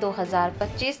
2025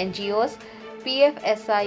NGOs, PFSI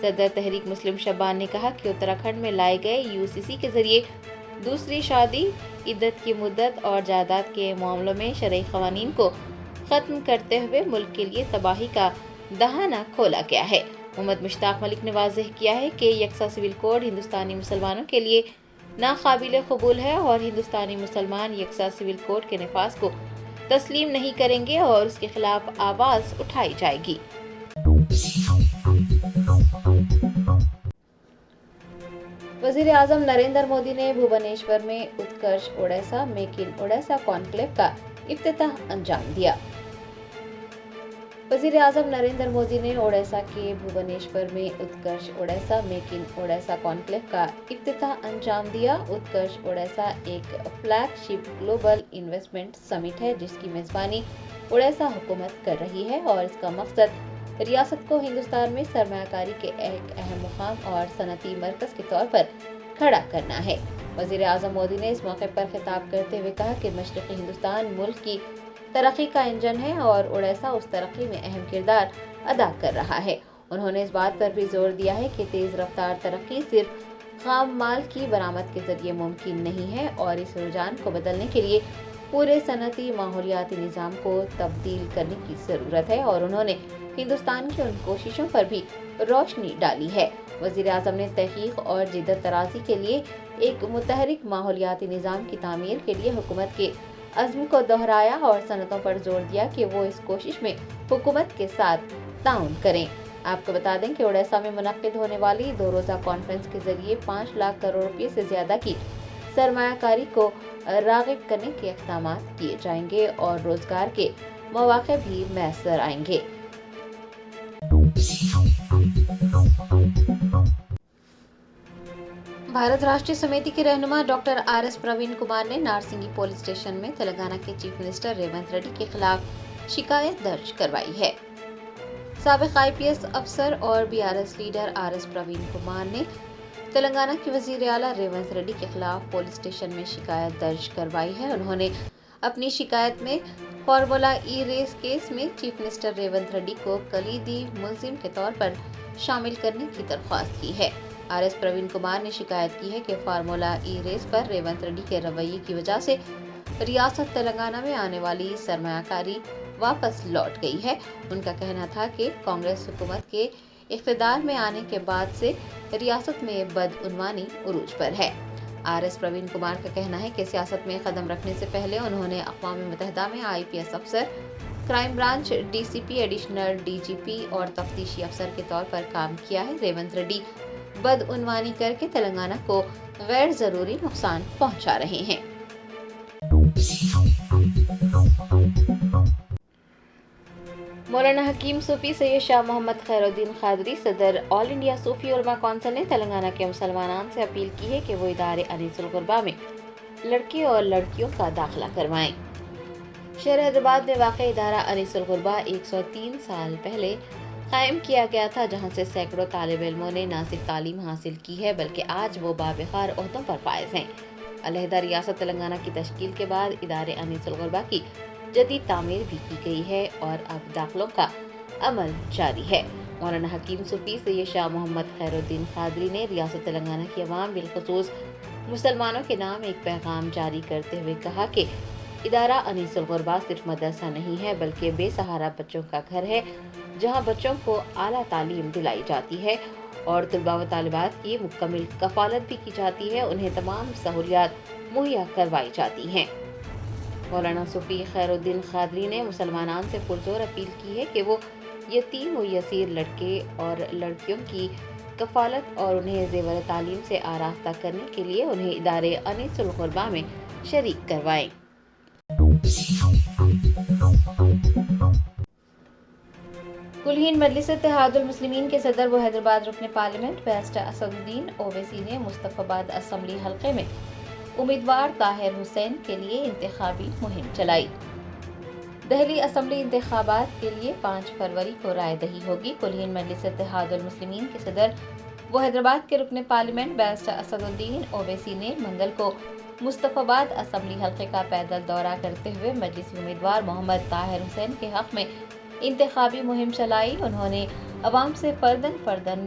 صدر تحریک مسلم شبان نے کہا کہ اتراکھنڈ میں لائے گئے UCC کے ذریعے دوسری شادی، عدت کی مدت اور جائیداد کے معاملوں میں شرعی قوانین کو ختم کرتے ہوئے ملک کے لیے تباہی کا دہانہ کھولا گیا ہے۔ محمد مشتاق ملک نے واضح کیا ہے کہ یکساں سول کوڈ ہندوستانی مسلمانوں کے لیے ناقابل قبول ہے اور ہندوستانی مسلمان یکساں سول کوڈ کے نفاذ کو تسلیم نہیں کریں گے اور اس کے خلاف آواز اٹھائی جائے گی۔ وزیر اعظم نریندر مودی نے بھوبنیشور میں Utkarsh Odisha make in Odisha conclave کا افتتاح انجام دیا۔ وزیر اعظم نریندر مودی نے اوڈیسا کے بھوبنیشور میں Utkarsh Odisha make in Odisha conclave کا افتتاح انجام دیا۔ اتکرش اوڈیسا ایک flagship global investment summit ہے جس کی میزبانی اوڈیسا حکومت کر رہی ہے اور اس کا مقصد ریاست کو ہندوستان میں سرمایہ کاری کے ایک اہم مقام اور صنعتی مرکز کے طور پر کھڑا کرنا ہے۔ وزیر اعظم مودی نے اس موقع پر خطاب کرتے ہوئے کہا کہ مشرقی ہندوستان ملک کی ترقی کا انجن ہے اور اوڈیسا اس ترقی میں اہم کردار ادا کر رہا ہے۔ انہوں نے اس بات پر بھی زور دیا ہے کہ تیز رفتار ترقی صرف خام مال کی برآمد کے ذریعے ممکن نہیں ہے اور اس رجحان کو بدلنے کے لیے پورے صنعتی ماحولیاتی نظام کو تبدیل کرنے کی ضرورت ہے اور انہوں نے ہندوستان کی ان کوششوں پر بھی روشنی ڈالی ہے۔ وزیر اعظم نے تحقیق اور جدت طرازی کے لیے ایک متحرک ماحولیاتی نظام کی تعمیر کے لیے حکومت کے عزم کو دہرایا اور صنعتوں پر زور دیا کہ وہ اس کوشش میں حکومت کے ساتھ تعاون کریں۔ آپ کو بتا دیں کہ اوڈیسا میں منعقد ہونے والی 2 روزہ کانفرنس کے ذریعے 5 لاکھ کروڑ روپے سے زیادہ کی سرمایہ کاری کو راغب کرنے کے اقدامات کیے جائیں گے اور روزگار کے مواقع بھی میسر آئیں گے۔ بھارت راشٹریہ سمیتی کے رہنما ڈاکٹر RS پروین کمار نے نارسنگی پولیس اسٹیشن میں تلنگانہ کے چیف منسٹر ریونت ریڈی کے خلاف شکایت درج کروائی ہے۔ سابق IPS افسر اور BRS leader RS Praveen Kumar نے تلنگانہ کے وزیر اعلیٰ ریونت ریڈی کے خلاف پولیس اسٹیشن میں شکایت درج کروائی ہے۔ انہوں نے اپنی شکایت میں فارمولا ای ریس کیس میں چیف منسٹر ریونت ریڈی کو کلیدی ملزم کے طور پر شامل کرنے کی درخواست کی ہے۔ RS پروین کمار نے شکایت کی ہے کہ فارمولا ای ریس پر ریونت ریڈی کے رویے کی وجہ سے ریاست تلنگانہ میں آنے والی سرمایہ کاری واپس لوٹ گئی ہے۔ ان کا کہنا تھا کہ کانگریس حکومت کے اقتدار میں آنے کے بعد سے ریاست میں بدعنوانی عروج پر ہے۔ RS پروین کمار کا کہنا ہے کہ سیاست میں قدم رکھنے سے پہلے انہوں نے اقوام متحدہ میں IPS افسر، crime branch DCP، additional DGP اور تفتیشی افسر کے طور پر کام کیا ہے۔ ریونت ریڈی بدعنوانی کر کے تلنگانہ کو غیر ضروری نقصان پہنچا رہے ہیں۔ مولانا حکیم صوفی سید شاہ محمد خیر الدین قادری صدر آل انڈیا صوفی علماء کونسل نے تلنگانہ کے مسلمانان سے اپیل کی ہے کہ وہ ادارے انیس الغربا میں لڑکے اور لڑکیوں کا داخلہ کروائیں۔ شہر حیدرآباد میں واقع ادارہ انیس الغربا 103 سال پہلے قائم کیا گیا تھا، جہاں سے سینکڑوں طالب علموں نے نہ صرف تعلیم حاصل کی ہے بلکہ آج وہ باوقار عہدوں پر فائز ہیں۔ علیحدہ ریاست تلنگانہ کی تشکیل کے بعد ادارے انیس الغربا کی جدید تعمیر بھی کی گئی ہے اور اب داخلوں کا عمل جاری ہے۔ مولانا حکیم صوفی سید شاہ محمد خیر الدین قادری نے ریاست تلنگانہ کی عوام بالخصوص مسلمانوں کے نام ایک پیغام جاری کرتے ہوئے کہا کہ ادارہ انیس الغربا صرف مدرسہ نہیں ہے بلکہ بے سہارا بچوں کا گھر ہے، جہاں بچوں کو اعلیٰ تعلیم دلائی جاتی ہے اور طلباء و طالبات کی مکمل کفالت بھی کی جاتی ہے، انہیں تمام سہولیات مہیا کروائی جاتی ہیں۔ مولانا صوفی خیر الدین قادری نے مسلمانان سے پرزور اپیل کی ہے کہ وہ یتیم و یسیر لڑکے اور لڑکیوں کی کفالت اور انہیں زیور تعلیم سے آراستہ کرنے کے لیے انہیں ادارے انیس الغربا میں شریک کروائیں۔ کلہین مجلس اتحاد المسلمین کے صدر و حیدرآباد رکن پارلیمنٹ بیرسٹر اسد الدین اویسی نے مصطفی آباد اسمبلی حلقے میں امیدوار طاہر حسین کے لیے انتخابی مہم چلائی۔ دہلی اسمبلی انتخابات کے لیے 5 فروری کو رائے دہی ہوگی۔ کلہین مجلس اتحاد المسلمین کے صدر و حیدرآباد کے رکن پارلیمنٹ بیرسٹر اسد الدین اویسی نے منگل کو مصطفی آباد اسمبلی حلقے کا پیدل دورہ کرتے ہوئے مجلسی امیدوار محمد طاہر حسین کے حق میں انتخابی مہم چلائی۔ انہوں نے عوام سے فرداً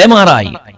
MRI,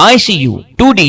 ICU, 2D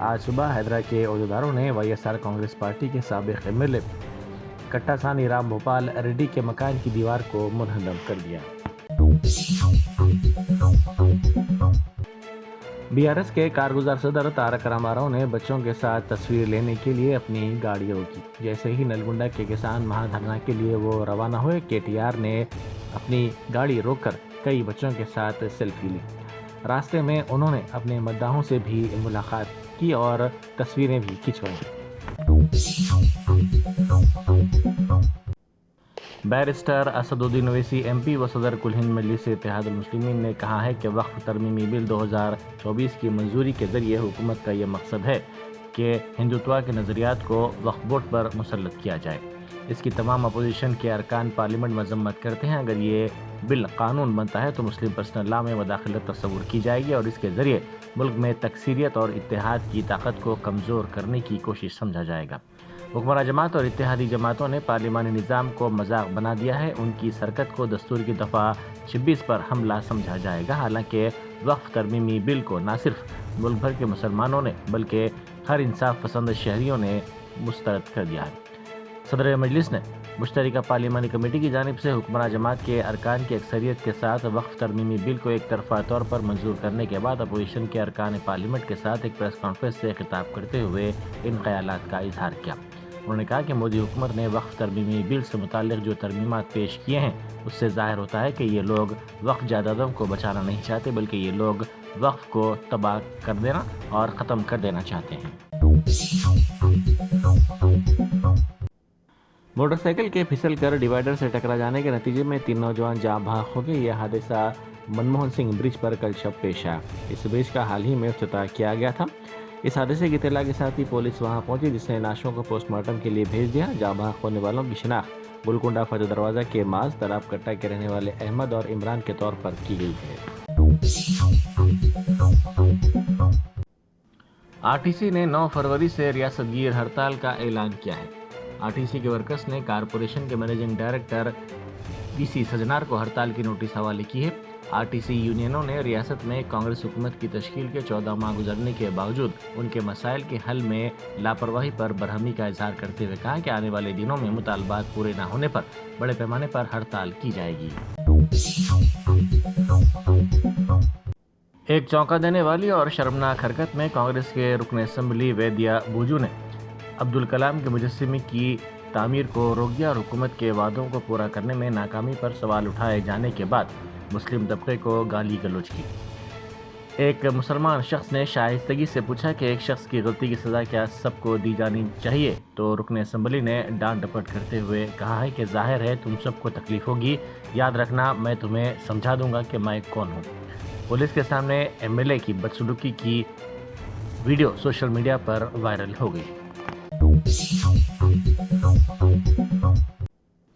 آج صبح حیدرآباد کے عہدیداروں نے YSR کانگریس پارٹی کے سابق MLA کٹا ثانی رام بھوپال ریڈی کے مکان کی دیوار کو منہدم کر دیا۔ BRS کے کارگزار صدر تارک راما راؤ نے بچوں کے ساتھ تصویر لینے کے لیے اپنی گاڑی روکی۔ جیسے ہی نلگنڈا کے کسان مہا دھرنا کے لیے وہ روانہ ہوئے، KTR نے اپنی گاڑی روک کر کئی بچوں کے ساتھ سیلفی لی۔ راستے میں انہوں نے اپنے مداحوں سے بھی ملاقات کی اور تصویریں بھی کھنچوائیں۔ بیرسٹر اسدالدین اویسی MP و صدر کل ہند مجلس اتحاد المسلمین نے کہا ہے کہ وقف ترمیمی بل 2024 کی منظوری کے ذریعے حکومت کا یہ مقصد ہے کہ ہندوتوا کے نظریات کو وقف بورڈ پر مسلط کیا جائے۔ اس کی تمام اپوزیشن کے ارکان پارلیمنٹ مذمت کرتے ہیں۔ اگر یہ بل قانون بنتا ہے تو مسلم پرسنل لا میں مداخلت تصور کی جائے گی اور اس کے ذریعے ملک میں تکثیریت اور اتحاد کی طاقت کو کمزور کرنے کی کوشش سمجھا جائے گا۔ حکمراں جماعت اور اتحادی جماعتوں نے پارلیمانی نظام کو مذاق بنا دیا ہے۔ ان کی حرکت کو دستور کی دفعہ 26 پر حملہ سمجھا جائے گا۔ حالانکہ وقف ترمیمی بل کو نہ صرف ملک بھر کے مسلمانوں نے بلکہ ہر انصاف پسند شہریوں نے مسترد کر دیا ہے۔ صدر مجلس نے مشترکہ پارلیمانی کمیٹی کی جانب سے حکمراں جماعت کے ارکان کی اکثریت کے ساتھ وقف ترمیمی بل کو ایک طرفہ طور پر منظور کرنے کے بعد اپوزیشن کے ارکان پارلیمنٹ کے ساتھ ایک پریس کانفرنس سے خطاب کرتے ہوئے ان خیالات کا اظہار کیا۔ انہوں نے کہا کہ مودی حکومت نے وقف ترمیمی بل سے متعلق جو ترمیمات پیش کیے ہیں اس سے ظاہر ہوتا ہے کہ یہ لوگ وقف جائیدادوں کو بچانا نہیں چاہتے بلکہ یہ لوگ وقف کو تباہ کر دینا اور ختم کر دینا چاہتے ہیں۔ موٹر سائیکل کے پھسل کر ڈیوائیڈر سے ٹکرا جانے کے نتیجے میں 3 نوجوان جاں بحق ہو گئے۔ یہ حادثہ منموہن سنگھ برج پر کل شب پیش آیا۔ اس برج کا حال ہی میں افتتاح کیا گیا تھا۔ اس حادثے کی اطلاع کے ساتھ ہی پولیس وہاں پہنچی جس نے لاشوں کو پوسٹ مارٹم کے لیے بھیج دیا۔ جاں بحق ہونے والوں کی شناخت گولکنڈہ فتح دروازہ کے ماز تالاب کٹا کے رہنے والے احمد اور عمران کے طور پر کی گئی ہے۔ RTC نے 9 فروری سے ریاست گیر ہڑتال کا اعلان کیا ہے۔ RTC کے ورکرز نے کارپوریشن کے منیجنگ ڈائریکٹر PC سجنار کو ہڑتال کی نوٹس حوالے کی ہے۔ RTC یونینوں نے ریاست میں کانگریس حکومت کی تشکیل کے 14 ماہ گزرنے کے باوجود ان کے مسائل کے حل میں لاپرواہی پر برہمی کا اظہار کرتے ہوئے کہا کہ آنے والے دنوں میں مطالبات پورے نہ ہونے پر بڑے پیمانے پر ہڑتال کی جائے گی۔ ایک چونکا دینے والی اور شرمناک حرکت میں کانگریس کے رکن اسمبلی ویدیا بوجو نے عبدالکلام کے مجسمے کی تعمیر کو روک دیا اور حکومت کے وعدوں کو پورا کرنے میں ناکامی پر سوال اٹھائے جانے کے بعد مسلم طبقے کو گالی گلوچ کی۔ ایک مسلمان شخص نے شائستگی سے پوچھا کہ ایک شخص کی غلطی کی سزا کیا سب کو دی جانی چاہیے، تو رکن اسمبلی نے ڈانٹ ڈپٹ کرتے ہوئے کہا ہے کہ ظاہر ہے تم سب کو تکلیف ہوگی، یاد رکھنا میں تمہیں سمجھا دوں گا کہ میں کون ہوں۔ پولیس کے سامنے MLA کی بدسلوکی کی ویڈیو سوشل میڈیا پر وائرل ہو گئی۔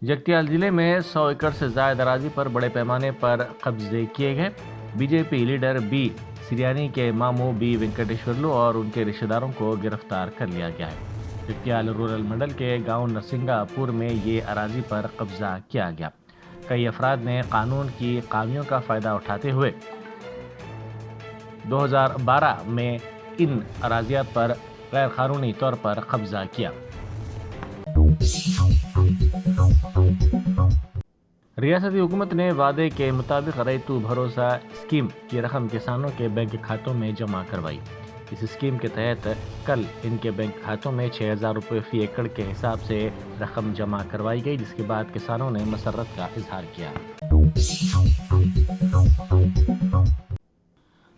جگتیال ضلع میں 100 ایکڑ سے زائد اراضی پر بڑے پیمانے پر قبضے کیے گئے۔ BJP لیڈر B سریانی کے ماموں B وینکٹیشورلو اور ان کے رشتہ داروں کو گرفتار کر لیا گیا ہے۔ جگتیال رورل منڈل کے گاؤں نرسنگا پور میں یہ اراضی پر قبضہ کیا گیا۔ کئی افراد نے قانون کی خامیوں کا فائدہ اٹھاتے ہوئے 2012 میں ان اراضیات پر غیر قانونی طور پر قبضہ کیا۔ ریاستی حکومت نے وعدے کے مطابق ریتو بھروسہ اسکیم کی رقم کسانوں کے بینک کھاتوں میں جمع کروائی۔ اس اسکیم کے تحت کل ان کے بینک کھاتوں میں 6000 روپے فی ایکڑ کے حساب سے رقم جمع کروائی گئی، جس کے بعد کسانوں نے مسرت کا اظہار کیا۔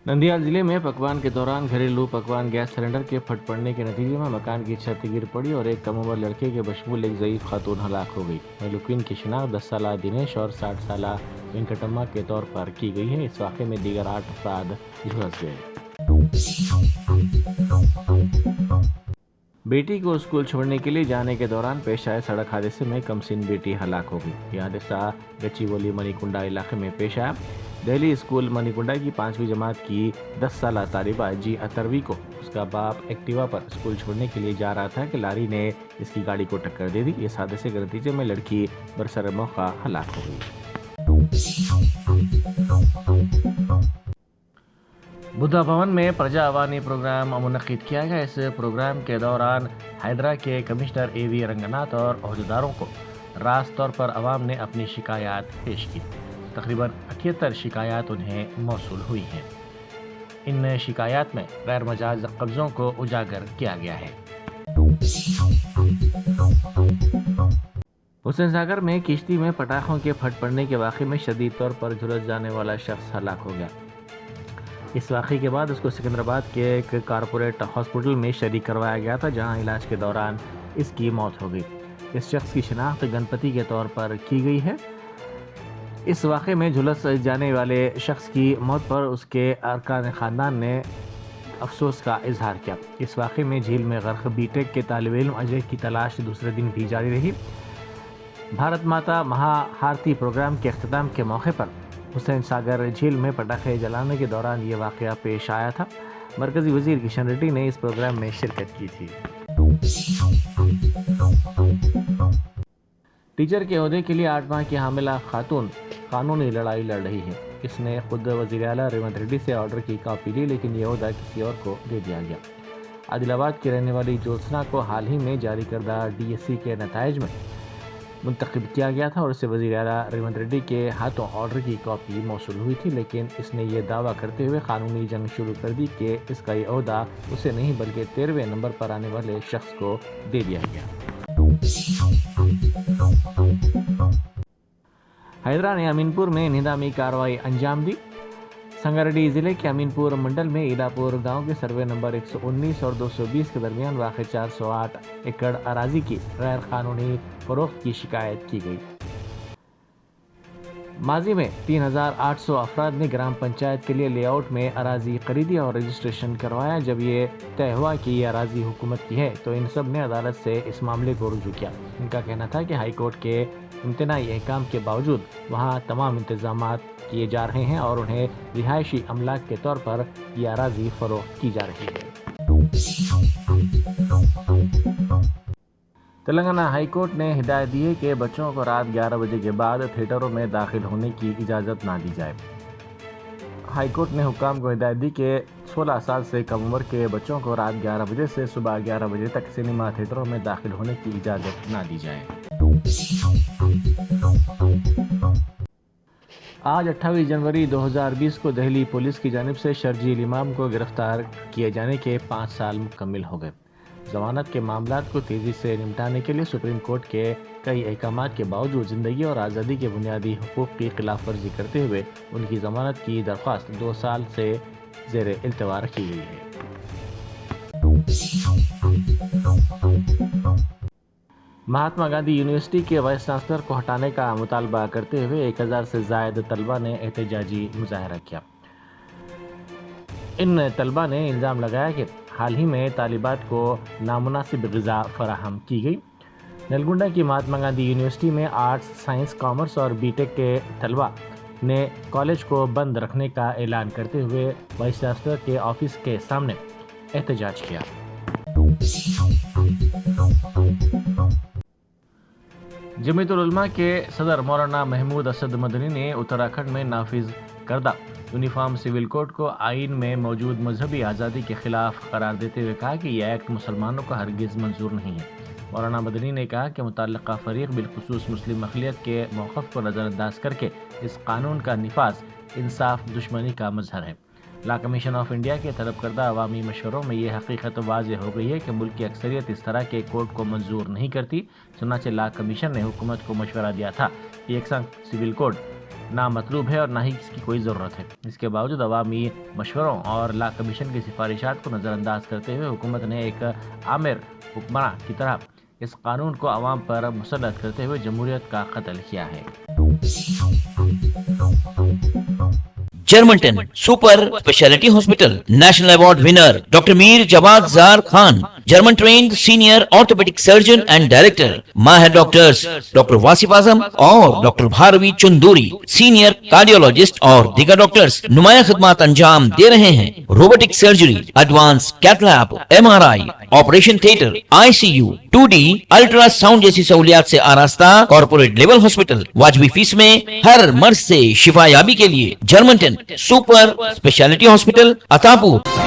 نندیال ضلع میں پکوان کے دوران گھریلو پکوان گیس سلنڈر کے پھٹ پڑنے کے نتیجے میں مکان کی چھت گر پڑی اور ایک کم عمر لڑکے کے بشمول ایک ضعیف خاتون ہلاک ہو گئی۔ مہلوکین کی شناخت 10 سالہ دنیش اور 60 سالہ وینکٹما کے طور پر کی گئی ہے۔ اس واقعے میں دیگر 8 افراد جھلس گئے۔ بیٹی کو اسکول چھوڑنے کے لیے جانے کے دوران پیش آئے سڑک حادثے میں کمسن بیٹی ہلاک ہو گئی۔ یہ حادثہ گچیولی منی کنڈا علاقے میں پیش آیا۔ دہلی اسکول منی کنڈا کی 5ویں جماعت کی 10 سالہ طالبہ جی اتروی کو اس کا باپ ایکٹیوا پر اسکول چھوڑنے کے لیے جا رہا تھا کہ لاری نے اس کی گاڑی کو ٹکر دے دی۔ اس حادثے کے نتیجے میں لڑکی برسر موقع ہلاک ہو گئی۔ بدھا بھون میں پرجا عوانی پروگرام منعقد کیا گیا۔ اس پروگرام کے دوران حیدرا کے کمشنر اے وی رنگناتھ اور عہدیداروں کو راست طور پر عوام نے اپنی شکایات پیش کی۔ تقریباً 78 شکایات انہیں موصول ہوئی ہیں۔ ان شکایات میں غیر مجاز قبضوں کو اجاگر کیا گیا ہے۔ حسین ساگر میں کشتی میں پٹاخوں کے پھٹ پڑنے کے واقعے میں شدید طور پر جھلس جانے والا شخص ہلاک ہو گیا۔ اس واقعے کے بعد اس کو سکندرآباد کے ایک کارپوریٹ ہاسپٹل میں شریک کروایا گیا تھا، جہاں علاج کے دوران اس کی موت ہو گئی۔ اس شخص کی شناخت گنپتی کے طور پر کی گئی ہے۔ اس واقعے میں جھلس جانے والے شخص کی موت پر اس کے ارکان خاندان نے افسوس کا اظہار کیا۔ اس واقعے میں جھیل میں غرق بی ٹیک کے طالب علم اجے کی تلاش دوسرے دن بھی جاری رہی۔ بھارت ماتا مہا ہارتی پروگرام کے اختتام کے موقع پر حسین ساگر جھیل میں پٹاخے جلانے کے دوران یہ واقعہ پیش آیا تھا۔ مرکزی وزیر کشن ریڈی نے اس پروگرام میں شرکت کی تھی۔ ٹیچر کے عہدے کے لیے 8 ماہ کی حاملہ خاتون قانونی لڑائی لڑ رہی ہے۔ اس نے خود وزیر اعلیٰ ریونت ریڈی سے آرڈر کی کاپی لی، لیکن یہ عہدہ کسی اور کو دے دیا گیا۔ عادل آباد کی رہنے والی جوتسنا کو حال ہی میں جاری کردہ ڈی ایس سی کے نتائج میں منتخب کیا گیا تھا اور اسے وزیر اعلیٰ ریونت ریڈی کے ہاتھوں آرڈر کی کاپی موصول ہوئی تھی، لیکن اس نے یہ دعویٰ کرتے ہوئے قانونی جنگ شروع کر دی کہ اس کا یہ عہدہ اسے نہیں بلکہ 13ویں نمبر پر آنے والے شخص کو دے دیا گیا۔ حیدرا نے امین پور میں انہدامی کارروائی انجام دی۔ سنگاریڈی ضلع کے امین پور منڈل میں ایلاپور گاؤں کے سروے نمبر 119 اور 220 کے درمیان واقع 408 ایکڑ اراضی کی غیر قانونی فروخت کی شکایت کی گئی۔ ماضی میں 3800 افراد نے گرام پنچایت کے لیے لے آؤٹ میں اراضی خریدی اور رجسٹریشن کروایا۔ جب یہ طے ہوا کہ یہ اراضی حکومت کی ہے تو ان سب نے عدالت سے اس معاملے کو رجوع کیا۔ ان کا کہنا تھا کہ ہائی کورٹ کے امتناعی احکام کے باوجود وہاں تمام انتظامات کیے جا رہے ہیں اور انہیں رہائشی املاک کے طور پر یہ اراضی فروخت کی جا رہی ہے۔ تلنگانہ ہائی کورٹ نے ہدایت دی ہے کہ بچوں کو رات 11 بجے کے بعد تھیٹروں میں داخل ہونے کی اجازت نہ دی جائے۔ ہائی کورٹ نے حکام کو ہدایت دی کہ 16 سال سے کم عمر کے بچوں کو رات 11 بجے سے صبح 11 بجے تک سنیما تھیٹروں میں داخل ہونے کی اجازت نہ دی جائے۔ آج 28 جنوری 2020 کو دہلی پولیس کی جانب سے شرجیل امام کو گرفتار کیے جانے کے 5 سال مکمل ہو گئے۔ ضمانت کے معاملات کو تیزی سے نمٹانے کے لیے سپریم کورٹ کے کئی احکامات کے باوجود زندگی اور آزادی کے بنیادی حقوق کی خلاف ورزی کرتے ہوئے ان کی ضمانت کی درخواست 2 سال سے زیر التوا رکھی گئی ہے۔ مہاتما گاندھی یونیورسٹی کے وائس چانسلر کو ہٹانے کا مطالبہ کرتے ہوئے 1000 سے زائد طلبہ نے احتجاجی مظاہرہ کیا۔ ان طلبہ نے الزام لگایا کہ حال ہی میں طالبات کو نامناسب غذا فراہم کی گئی۔ نلگنڈا کی مہاتما گاندھی یونیورسٹی میں آرٹس، سائنس، کامرس اور بی ٹیک کے طلبہ نے کالج کو بند رکھنے کا اعلان کرتے ہوئے وائس چانسلر کے آفس کے سامنے احتجاج کیا۔ جمعیت العلماء کے صدر مولانا محمود اسد مدنی نے اتراکھنڈ میں نافذ کردہ یونیفارم سول کوڈ کو آئین میں موجود مذہبی آزادی کے خلاف قرار دیتے ہوئے کہا کہ یہ ایکٹ مسلمانوں کو ہرگز منظور نہیں ہے۔ مولانا مدنی نے کہا کہ متعلقہ فریق بالخصوص مسلم اقلیت کے موقف کو نظر انداز کر کے اس قانون کا نفاذ انصاف دشمنی کا مظہر ہے۔ لا کمیشن آف انڈیا کے طلب کردہ عوامی مشوروں میں یہ حقیقت واضح ہو گئی ہے کہ ملک کی اکثریت اس طرح کے کوڈ کو منظور نہیں کرتی۔ چنانچہ لا کمیشن نے حکومت کو مشورہ دیا تھا کہ یکساں سول کوڈ نہ مطلوب ہے اور نہ ہی اس کی کوئی ضرورت ہے۔ اس کے باوجود عوامی مشوروں اور لا کمیشن کی سفارشات کو نظر انداز کرتے ہوئے حکومت نے ایک آمر حکمراں کی طرح اس قانون کو عوام پر مسلط کرتے ہوئے جمہوریت کا قتل کیا ہے۔ جرمنٹن super specialty hospital national award winner doctor Mir Jawad Zar Khan German trained senior orthopedic surgeon and director ماہر ڈاکٹرز ڈاکٹر واصف اعظم اور doctor Bharavi Chanduri senior cardiologist اور دیگر ڈاکٹرز نمایاں خدمات انجام دے رہے ہیں. Robotic surgery, advance cath lab, MRI، operation theatre, ICU، 2D ultrasound جیسی سہولیات سے آراستہ کارپوریٹ لیول ہاسپٹل. واجبی فیس میں ہر مرض سے شفا یابی کے لیے جرمنٹن سپر اسپیشلٹی ہاسپٹل عطاپور.